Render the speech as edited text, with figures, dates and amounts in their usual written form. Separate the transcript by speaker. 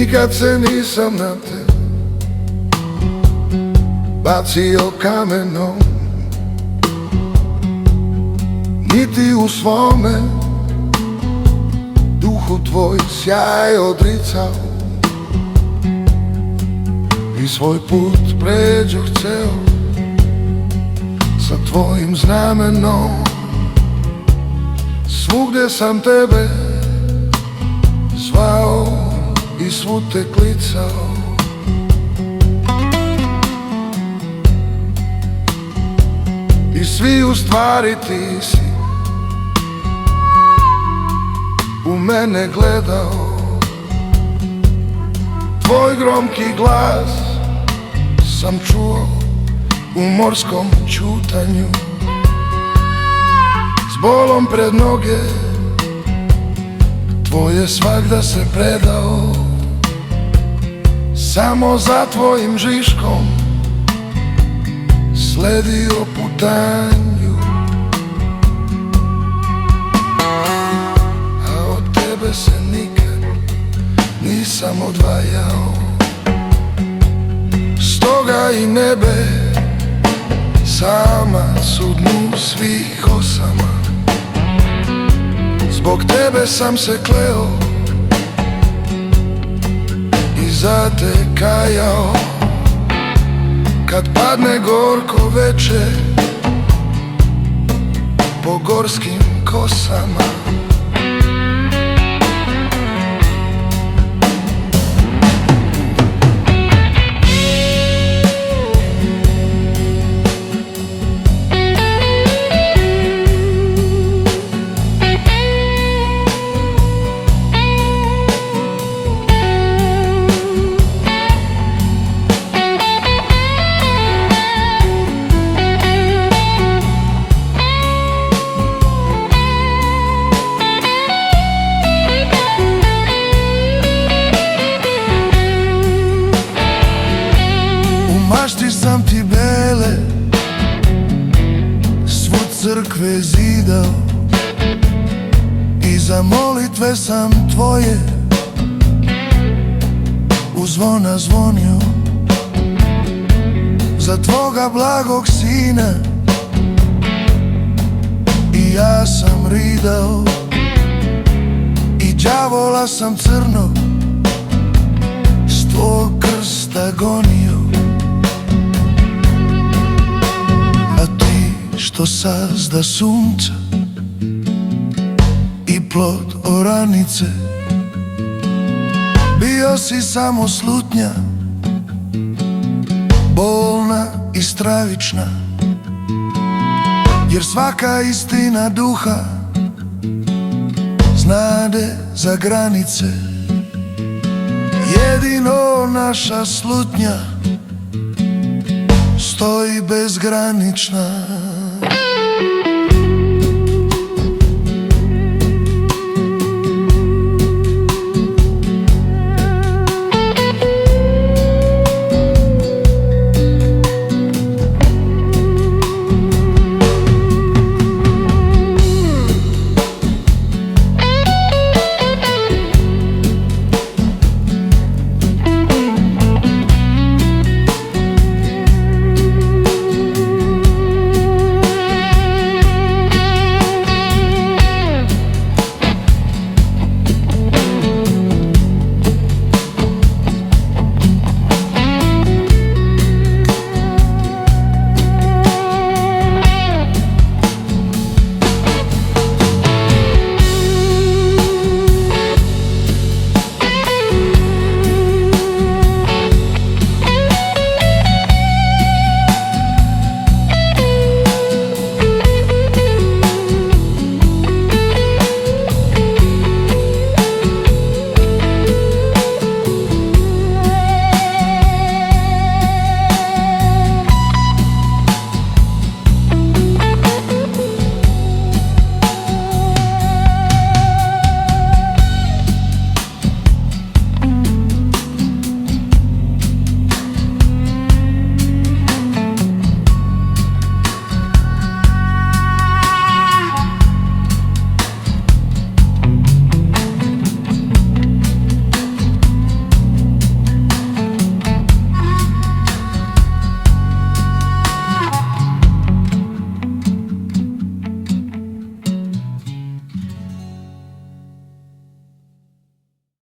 Speaker 1: Nikad se nisam na te bacio kamenom, niti u svome duhu tvoj sjaj odricao. I svoj put pređoh ceo sa tvojim znamenom. Svugde sam tebe zvao i svud te klicao. I svi u stvari ti si u mene gledao. Tvoj gromki glas sam čuo u morskom ćutanju. S bolom pred noge tvoje svagda se predao. Samo za tvojim žiškom sledio putanju. A od tebe se nikad nisam odvajao. Stoga i nebe samac u dnu svih osama. Zbog tebe sam se kleo i za te kajao. Kad padne gorko veče po gorskim kosama.
Speaker 2: Mašti sam ti bele svud crkve zidao i za molitve sam tvoje u zvona zvonio. Za tvoga blagog sina i ja sam ridao i đavola sam crnog s tvog krsta gonio. Što sazda sunca i plod oranice, bio si samo slutnja, bolna i stravična. Jer svaka istina duha znade za granice. Jedino naša slutnja stoji bezgranična.